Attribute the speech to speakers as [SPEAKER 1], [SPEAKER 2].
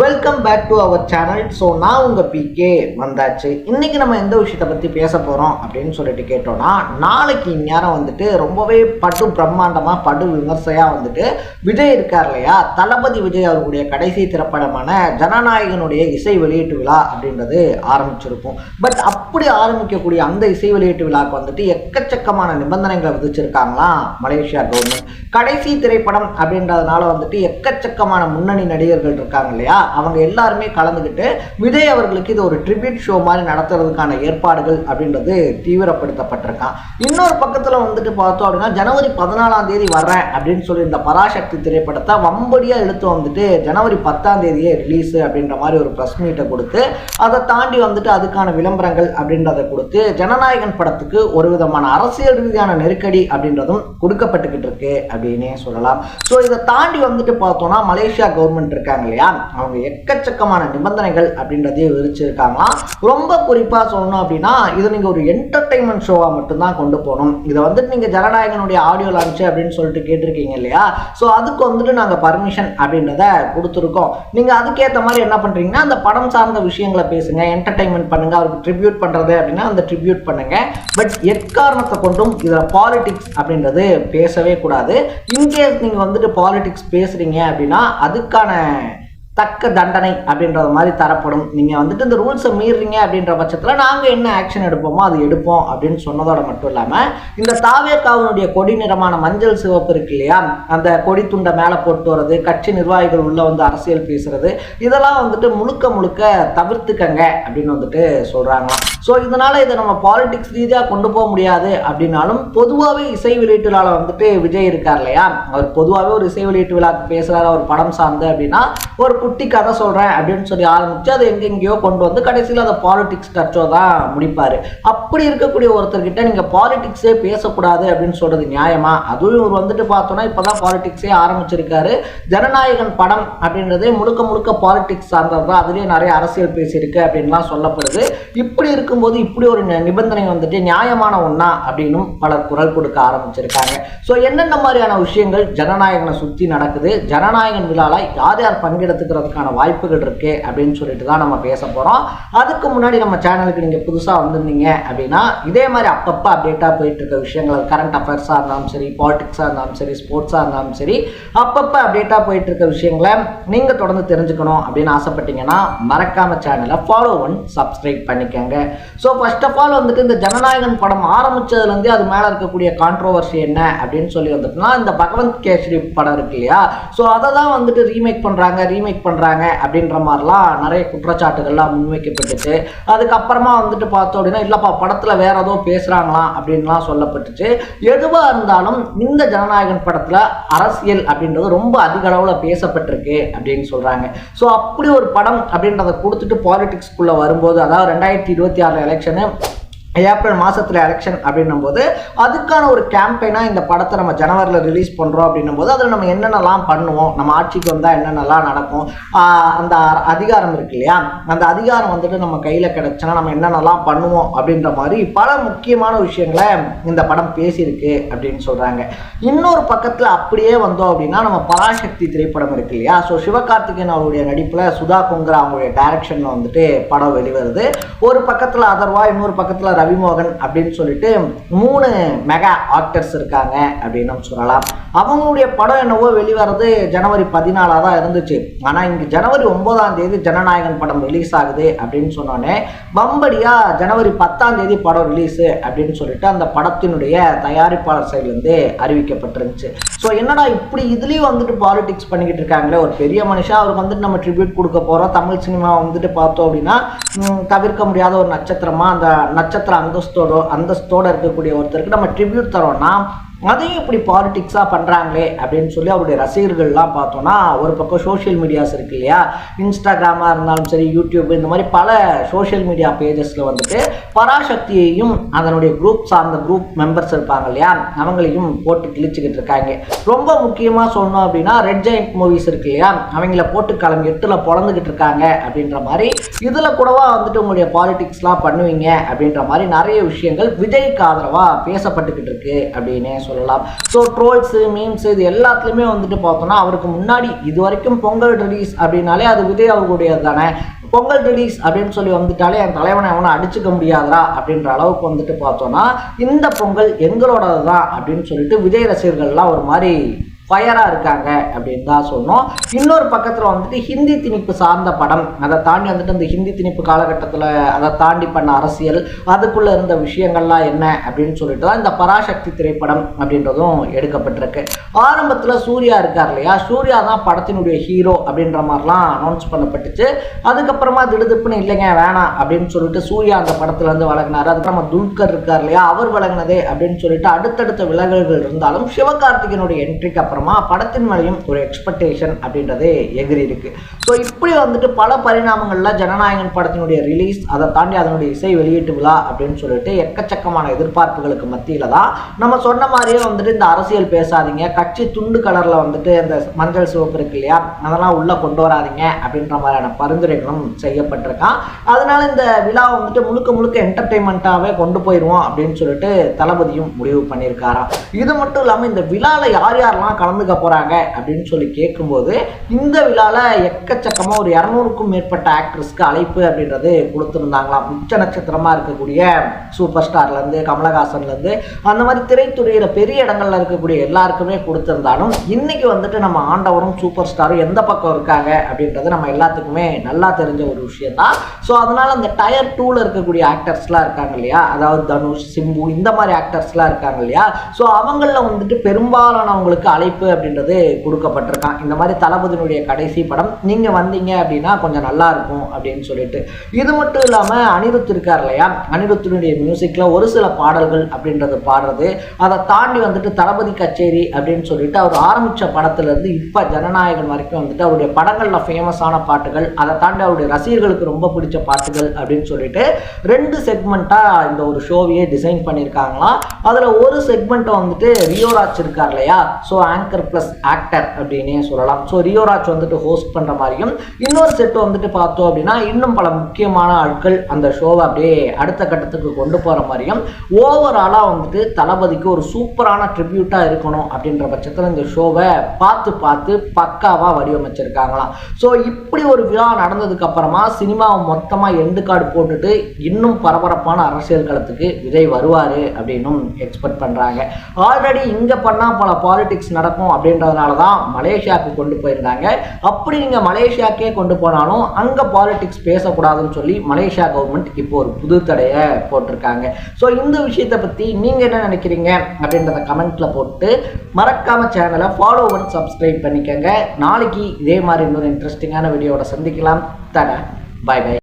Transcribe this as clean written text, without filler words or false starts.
[SPEAKER 1] Welcome back to our channel. So நான் உங்கள் PK வந்தாச்சு. இன்றைக்கி நம்ம எந்த விஷயத்தை பற்றி பேச போகிறோம் அப்படின்னு சொல்லிட்டு கேட்டோன்னா, நாளைக்கு இந்நேரம் வந்துட்டு ரொம்பவே படு பிரம்மாண்டமாக படு விமர்சையாக வந்துட்டு விஜய் இருக்கார் இல்லையா, தளபதி விஜய் அவர்களுடைய கடைசி திரைப்படமான ஜனநாயகனுடைய இசை வெளியீட்டு விழா அப்படின்றது ஆரம்பிச்சிருக்கும். பட் அப்படி ஆரம்பிக்கக்கூடிய அந்த இசை வெளியீட்டு விழாவுக்கு வந்துட்டு எக்கச்சக்கமான நிபந்தனைகளை விதிச்சிருக்காங்களாம் மலேசியா கவர்மெண்ட். கடைசி திரைப்படம் அப்படின்றதுனால வந்துட்டு எக்கச்சக்கமான முன்னணி நடிகர்கள் இருக்காங்க இல்லையா, அவங்க எல்லாருமே கலந்துக்கிட்டு விஜய் அவர்களுக்கு இது ஒரு ட்ரிபியூட் ஷோ மாதிரி நடத்துறதுக்கான ஏற்பாடுகள் அப்படின்றது தீவிரப்படுத்தப்பட்டிருக்கான். இன்னொரு பக்கத்தில் வந்துட்டு பார்த்தோம் அப்படின்னா, ஜனவரி 14ஆம் தேதி வர்றேன் அப்படின்னு சொல்லி இந்த பராசக்தி திரைப்படத்தை வம்படியா இழுத்து வந்துட்டு ஜனவரி 10ஆம் தேதியே ரிலீஸ் அப்படின்ற மாதிரி ஒரு ப்ரெஸ் மீட்டை கொடுத்து, அதை தாண்டி வந்துட்டு அதுக்கான விளம்பரங்கள் அப்படின்றத கொடுத்து ஜனநாயகன் படத்துக்கு ஒரு விதமான அரசியல் ரீதியான நெருக்கடி அப்படின்றதும் கொடுக்கப்பட்டுக்கிட்டு இருக்கு அப்படின்னே சொல்லலாம். ஸோ இதை தாண்டி வந்துட்டு பார்த்தோம்னா, மலேசியா கவர்மெண்ட் இருக்காங்க இல்லையா, அவங்க எக்கச்சக்கமான நிபந்தனைகள் அப்படின்றதையும் விதிச்சிருக்காங்களாம். ரொம்ப குறிப்பா சொல்லணும் அப்படின்னா, இது நீங்க ஒரு என்டர்டைன்மெண்ட் ஷோவா மட்டும்தான் கொண்டு போகணும். இதை வந்துட்டு நீங்க ஜனநாயகனுடைய ஆடியோ லான்ச் அப்படின்னு சொல்லிட்டு கேட்டிருக்கீங்க இல்லையா, ஸோ அதுக்கு வந்துட்டு நாங்கள் பர்மிஷன் அப்படின்றத கொடுத்துருக்கோம். நீங்க அதுக்கேற்ற மாதிரி என்ன பண்றீங்கன்னா, அந்த படம் சார்ந்த விஷயங்களை பேசுங்க, என்டர்டைன்மெண்ட் பண்ணுங்க, அவருக்கு ட்ரிபியூட் பண்றது அப்படின்னா அந்த ட்ரிபியூட் பண்ணுங்க. பட் எக்காரணத்தை கொண்டும் இதில் பாலிடிக்ஸ் அப்படின்றது பேசவே கூடாது. இன்கேஸ் நீங்க வந்துட்டு பாலிடிக்ஸ் பேசுறீங்க அப்படின்னா அதுக்கான தக்க தண்டனை அப்படின்றது மாதிரி தரப்படும். நீங்கள் வந்துட்டு இந்த ரூல்ஸை மீறீங்க அப்படின்ற பட்சத்தில் நாங்கள் என்ன ஆக்ஷன் எடுப்போமோ அது எடுப்போம் அப்படின்னு சொன்னதோட மட்டும் இல்லாமல், இந்த தாவேகாவினுடைய கொடி நிறமான மஞ்சள் சிவப்பு இருக்கு இல்லையா, அந்த கொடி துண்டை மேலே போட்டு வர்றது, கட்சி நிர்வாகிகள் உள்ள வந்து அரசியல் பேசுறது, இதெல்லாம் வந்துட்டு முழுக்க முழுக்க தவிர்த்துக்கங்க அப்படின்னு வந்துட்டு சொல்கிறாங்களாம். ஸோ இதனால் இதை நம்ம பாலிடிக்ஸ் ரீதியாக கொண்டு போக முடியாது அப்படின்னாலும், பொதுவாகவே இசை வெளியீட்டு விழாவில் வந்துட்டு விஜய் இருக்கார் இல்லையா, அவர் பொதுவாகவே ஒரு இசை வெளியீட்டு விழாக்கு பேசுகிறாரு, அவர் படம் சார்ந்து அப்படின்னா ஒரு குட்டி கதை சொல்கிறேன் அப்படின்னு சொல்லி ஆரம்பித்து அதை எங்கெங்கேயோ கொண்டு வந்து கடைசியில் அதை பாலிடிக்ஸ் டச்சோ தான் முடிப்பார். அப்படி இருக்கக்கூடிய ஒருத்தர்கிட்ட நீங்கள் பாலிடிக்ஸே பேசக்கூடாது அப்படின்னு சொல்கிறது நியாயமா? அதுவும் இவர் வந்துட்டு பார்த்தோன்னா இப்போ தான் பாலிடிக்ஸே ஆரம்பிச்சிருக்காரு. ஜனநாயகன் படம் அப்படின்றதே முழுக்க முழுக்க பாலிடிக்ஸ் சார்ந்தது தான், அதுலேயே நிறைய அரசியல் பேசியிருக்கு அப்படின்லாம் சொல்லப்படுது. இப்படி இருக்கும்போது இப்படி ஒரு நிபந்தனை வந்துட்டு நியாயமான ஒன்றா அப்படின்னும் பலர் குரல் கொடுக்க ஆரம்பிச்சிருக்காங்க. ஸோ என்னென்ன மாதிரியான விஷயங்கள் ஜனநாயகனை சுற்றி நடக்குது, ஜனநாயகன் விழாவில் யார் யார் பங்கெடுத்துக்கிறதுக்கான வாய்ப்புகள் இருக்கு அப்படின்னு சொல்லிட்டு தான் நம்ம பேச போகிறோம். அதுக்கு முன்னாடி நம்ம சேனலுக்கு நீங்கள் புதுசாக வந்திருந்தீங்க அப்படின்னா, இதே மாதிரி அப்பப்போ அப்டேட்டாக போயிட்டு இருக்க விஷயங்கள், கரண்ட் அஃபேர்ஸாக இருந்தாலும் சரி, பாலிடிக்ஸாக இருந்தாலும் சரி, ஸ்போர்ட்ஸாக இருந்தாலும் சரி, அப்பப்போ அப்டேட்டாக போயிட்டு இருக்க விஷயங்களை நீங்கள் தொடர்ந்து தெரிஞ்சுக்கணும் அப்படின்னு ஆசைப்பட்டீங்கன்னா மறக்காம சேனலை ஃபாலோ பண்ணி சப்ஸ்கிரைப் பண்ணிக்கோங்க. ஸோ ஃபர்ஸ்ட் ஆஃப் ஆல் வந்துட்டு இந்த ஜனநாயகன் படம் ஆரம்பிச்சதுலேருந்தே அது மேலே இருக்கக்கூடிய கான்ட்ரோவர்சி என்ன அப்படின்னு சொல்லி வந்துட்டுனா, இந்த பகவந்த் கேசரி படம் இருக்கு இல்லையா, ஸோ அதை தான் வந்துட்டு ரீமேக் பண்ணுறாங்க அப்படின்ற மாதிரிலாம் நிறைய குற்றச்சாட்டுகள்லாம் முன்வைக்கப்பட்டுச்சு. அதுக்கப்புறமா வந்துட்டு பார்த்தோம் அப்படின்னா, இல்லைப்பா படத்தில் வேற ஏதோ பேசுகிறாங்களாம் அப்படின்லாம் சொல்லப்பட்டுச்சு. எதுவாக இருந்தாலும் இந்த ஜனநாயகன் படத்தில் அரசியல் அப்படின்றது ரொம்ப அதிக அளவில் பேசப்பட்டிருக்கு அப்படின்னு சொல்கிறாங்க. ஸோ அப்படி ஒரு படம் அப்படின்றத கொடுத்துட்டு பாலிடிக்ஸ்குள்ளே வரும்போது, அதாவது 2026 எலெக்ஷனு ஏப்ரல் மாதத்தில் எலெக்ஷன் அப்படின்னும் போது அதுக்கான ஒரு கேம்பெயினாக இந்த படத்தை நம்ம ஜனவரியில் ரிலீஸ் பண்ணுறோம் அப்படின்னும் போது அதில் நம்ம என்னென்னலாம் பண்ணுவோம், நம்ம ஆட்சிக்கு வந்தால் என்னென்னலாம் நடக்கும், அந்த அதிகாரம் இருக்கு இல்லையா, அந்த அதிகாரம் வந்துட்டு நம்ம கையில் கிடச்சுன்னா நம்ம என்னென்னலாம் பண்ணுவோம் அப்படின்ற மாதிரி பல முக்கியமான விஷயங்களை இந்த படம் பேசியிருக்கு அப்படின்னு சொல்கிறாங்க. இன்னொரு பக்கத்தில் அப்படியே வந்தோம் அப்படின்னா, நம்ம பராசக்தி திரைப்படம் இருக்கு இல்லையா, ஸோ சிவகார்த்திகேயன் அவருடைய நடிப்பில் சுதா கொங்கரா அவங்களுடைய டைரக்ஷனில் வந்துட்டு படம் வெளிவருது. ஒரு பக்கத்தில் அதர்வா, இன்னொரு பக்கத்தில் ரவிமோகன் அப்படின்னு சொல்லிட்டு 3 மெகா ஆக்டர்ஸ் இருக்காங்க அப்படின்னு சொல்லலாம். அவங்களுடைய படம் என்னவோ வெளிவரது ஜனவரி 14 தான் இருந்துச்சு. ஆனால் இங்கே ஜனவரி 9ஆம் தேதி ஜனநாயகன் படம் ரிலீஸ் ஆகுது அப்படின்னு சொன்னோன்னே பம்படியா ஜனவரி 10ஆம் தேதி படம் ரிலீஸு அப்படின்னு சொல்லிட்டு அந்த படத்தினுடைய தயாரிப்பாளர் சைட்லேருந்து அறிவிக்கப்பட்டிருந்துச்சு. ஸோ என்னடா இப்படி இதுலேயும் வந்துட்டு பாலிடிக்ஸ் பண்ணிக்கிட்டு இருக்காங்களே, ஒரு பெரிய மனுஷன் அவருக்கு வந்துட்டு நம்ம ட்ரிபியூட் கொடுக்க போகிறோம், தமிழ் சினிமா வந்துட்டு பார்த்தோம் அப்படின்னா தவிர்க்க முடியாத ஒரு நட்சத்திரமா, அந்த நட்சத்திர அந்தஸ்தோட இருக்கக்கூடிய ஒருத்தருக்கு நம்ம ட்ரிபியூட் தரோம்னா அதையும் இப்படி பாலிடிக்ஸாக பண்ணுறாங்களே அப்படின்னு சொல்லி அவருடைய ரசிகர்கள்லாம் பார்த்தோன்னா ஒரு பக்கம் சோஷியல் மீடியாஸ் இருக்கு இல்லையா, இன்ஸ்டாகிராமாக இருந்தாலும் சரி, யூடியூப், இந்த மாதிரி பல சோஷியல் மீடியா பேஜஸில் வந்துட்டு பராசக்தியையும் அதனுடைய குரூப் சார்ந்த குரூப் மெம்பர்ஸ் இருப்பாங்க இல்லையா, அவங்களையும் போட்டு கிழிச்சுக்கிட்டு இருக்காங்க. ரொம்ப முக்கியமாக சொன்னோம் அப்படின்னா ரெட் ஜெயண்ட் மூவிஸ் இருக்கு இல்லையா, அவங்கள போட்டு கிளம்பி 8ல் பொழந்துக்கிட்டு இருக்காங்க அப்படின்ற மாதிரி, இதில் கூடவா வந்துட்டு உங்களுடைய பாலிடிக்ஸ்லாம் பண்ணுவீங்க அப்படின்ற மாதிரி நிறைய விஷயங்கள் விஜய்க்கு ஆதரவாக பேசப்பட்டுக்கிட்டு இருக்கு அப்படின்னே சொல்லலாம். ஸோ ட்ரோல்ஸு, மீம்ஸ், இது எல்லாத்துலேயுமே வந்துட்டு பார்த்தோன்னா அவருக்கு முன்னாடி இது வரைக்கும் பொங்கல் ரிலீஸ் அப்படின்னாலே அது விஜய் அவர்களுடையது தானே, பொங்கல் ரிலீஸ் அப்படின்னு சொல்லி வந்துட்டாலே என் தலைவனை அவனை அடிச்சுக்க முடியாதா அப்படின்ற அளவுக்கு வந்துட்டு பார்த்தோன்னா இந்த பொங்கல் எங்களோடது தான் அப்படின்னு சொல்லிட்டு விஜய் ரசிகர்கள்லாம் ஒரு மாதிரி ஃபயராக இருக்காங்க அப்படின்னு தான் சொன்னோம். இன்னொரு பக்கத்தில் வந்துட்டு ஹிந்தி திணிப்பு சார்ந்த படம், அதை தாண்டி வந்துட்டு அந்த ஹிந்தி திணிப்பு காலகட்டத்தில் அதை தாண்டி பண்ண அரசியல், அதுக்குள்ளே இருந்த விஷயங்கள்லாம் என்ன அப்படின்னு சொல்லிட்டு தான் இந்த பராசக்தி திரைப்படம் அப்படின்றதும் எடுக்கப்பட்டிருக்கு. ஆரம்பத்தில் சூர்யா இருக்கார் இல்லையா, சூர்யா தான் படத்தினுடைய ஹீரோ அப்படின்ற மாதிரிலாம் அனௌன்ஸ் பண்ணப்பட்டுச்சு. அதுக்கப்புறமா திடுதிப்புன்னு இல்லைங்க வேணாம் அப்படின்னு சொல்லிட்டு சூர்யா அந்த படத்துலேருந்து விலகினார். அதுக்கப்புறமா துல்கர் இருக்கார் இல்லையா, அவர் விலகினதே அப்படின்னு சொல்லிட்டு அடுத்தடுத்த விலகல்கள் இருந்தாலும் சிவகார்த்திகனுடைய என்ட்ரிக்கு அப்புறமா படத்தின் மேலையும் ஒரு எக்ஸ்பெக்டேஷன் அப்படின்றதே எகிரி இருக்கு. ஸோ இப்படி வந்துட்டு பல பரிணாமங்கள்ல ஜனநாயகன் படத்தினுடைய ரிலீஸ், அதை தாண்டி அதனுடைய இசை வெளியீட்டு விழா அப்படின்னு சொல்லிட்டு எக்கச்சக்கமான எதிர்பார்ப்புகளுக்கு மத்தியில தான் நம்ம சொன்ன மாதிரியே வந்துட்டு இந்த அரசியல் பேசாதீங்க, கட்சி துண்டு கலர்ல வந்துட்டு இந்த மஞ்சள் சிவப்பு இருக்கு இல்லையா, அதெல்லாம் உள்ள கொண்டு வராதிங்க அப்படின்ற மாதிரியான பரிந்துரைகளும் செய்யப்பட்டிருக்கான். அதனால இந்த விழாவை வந்துட்டு முழுக்க முழுக்க என்டர்டெயின்மெண்ட்டாகவே கொண்டு போயிடுவோம் அப்படின்னு சொல்லிட்டு தளபதியும் முடிவு பண்ணியிருக்காராம். இது மட்டும் இல்லாமல் இந்த விழாவில் யார் யாரெல்லாம் கலந்துக்க போறாங்க அப்படின்னு சொல்லி கேட்கும்போது இந்த விழால எக்கச்சக்கமா ஒரு 200க்கும் மேற்பட்ட ஆக்டர்ஸ்க்கு அழைப்பு அப்படின்றது கொடுத்துருந்தாங்களாம். உச்ச நட்சத்திரமா இருக்கக்கூடிய சூப்பர் ஸ்டார்ல இருந்து கமலஹாசன்ல இருந்து அந்த மாதிரி திரைத்துறையில பெரிய இடங்கள்ல இருக்கக்கூடிய எல்லாருக்குமே கொடுத்திருந்தாலும் இன்னைக்கு வந்துட்டு நம்ம ஆண்டவரும் சூப்பர் ஸ்டாரும் எந்த பக்கம் இருக்காங்க அப்படின்றது நம்ம எல்லாத்துக்குமே நல்லா தெரிஞ்ச ஒரு விஷயம் தான். ஸோ அதனால அந்த டயர் 2ல இருக்கக்கூடிய ஆக்டர்ஸ்லாம் இருக்காங்க இல்லையா, அதாவது தனுஷ், சிம்பு, இந்த மாதிரி ஆக்டர்ஸ்லாம் இருக்காங்க இல்லையா, ஸோ அவங்கள வந்துட்டு பெரும்பாலானவங்களுக்கு அழைப்பு அப்படின்றது கொடுக்கப்பட்டிருக்கான். இந்த மாதிரி தளபதியினுடைய கடைசி படம் நீங்க வந்தீங்க அப்படின்னா கொஞ்சம் நல்லா இருக்கும் அப்படின்னு சொல்லிட்டு. இது மட்டும் இல்லாம அனிருத் இருக்கார் இல்லையா, அனிருத்தினுடைய மியூசிக்ல ஒரு சில பாடல்கள் அப்படின்றது பாடுறது, அதை தாண்டி வந்துட்டு தளபதி கச்சேரி அப்படின்னு சொல்லிட்டு அவர் ஆரம்பிச்ச படத்துல இருந்து இப்ப ஜனநாயகன் வரைக்கும் வந்துட்டு அவருடைய படங்கள்ல ஃபேமஸான பாட்டுகள், அதை தாண்டி அவருடைய ரசிகர்களுக்கு ரொம்ப பிடிச்ச பாட்டுகள் அப்படின்னு சொல்லிட்டு 2 செக்மெண்டா இந்த ஒரு ஷோவையே டிசைன் பண்ணியிருக்காங்களாம். அதுல ஒரு செக்மெண்ட்டை வந்துட்டு ரியோராஜ் இருக்கார் இல்லையா, ஸோ ஆங்கர் பிளஸ் ஆக்டர் அப்படின்னே சொல்லலாம். ஸோ ரியோராஜ் வந்துட்டு ஹோஸ்ட் பண்ற மாதிரியும், இன்னொரு செட் வந்துட்டு பார்த்தோம் அப்படின்னா இன்னும் பல முக்கியமான ஆட்கள் அந்த ஷோவை அப்படியே அடுத்த கட்டத்துக்கு கொண்டு போற மாதிரியும், ஓவராலா வந்துட்டு தளபதிக்கு ஒரு சூப்பரான ட்ரிபியூட்டா இருக்கணும் அப்படின்ற பட்சத்தில் இந்த ஷோவை பார்த்து பார்த்து பக்காவா வடிவமைச்சிருக்காங்களாம். ஸோ இப்படி ஒரு விழா நடந்ததுக்கு அப்புறமா சினிமாவை மொத்தமா எண்டு கார்டு போட்டுட்டு இன்னும் பரபரப்பான அரசியல் களத்துக்கு விஜய் வருவாரு அப்படின்னும் எக்ஸ்பெக்ட் பண்றாங்க. ஆல்ரெடி இங்க பண்ணா பல பாலிடிக்ஸ் நடக்கும் அப்படின்றதுனால தான் மலேசியாவுக்கு கொண்டு போயிருந்தாங்க. அப்படி நீங்க மலேசியாக்கே கொண்டு போனாலும் அங்க பாலிடிக்ஸ் பேசக்கூடாதுன்னு சொல்லி மலேசியா கவர்மெண்ட் இப்போ ஒரு புது தடையை போட்டிருக்காங்க. ஸோ இந்த விஷயத்தை பத்தி நீங்க என்ன நினைக்கிறீங்க அப்படின்றத கமெண்ட்ல போட்டு மறக்காம சேனலை ஃபாலோ பண்ணி சப்ஸ்கிரைப் பண்ணிக்கங்க. நாளைக்கு இதே மாதிரி இன்னொரு இன்ட்ரெஸ்டிங்கான வீடியோட சந்திக்கலாம். தட பை பை.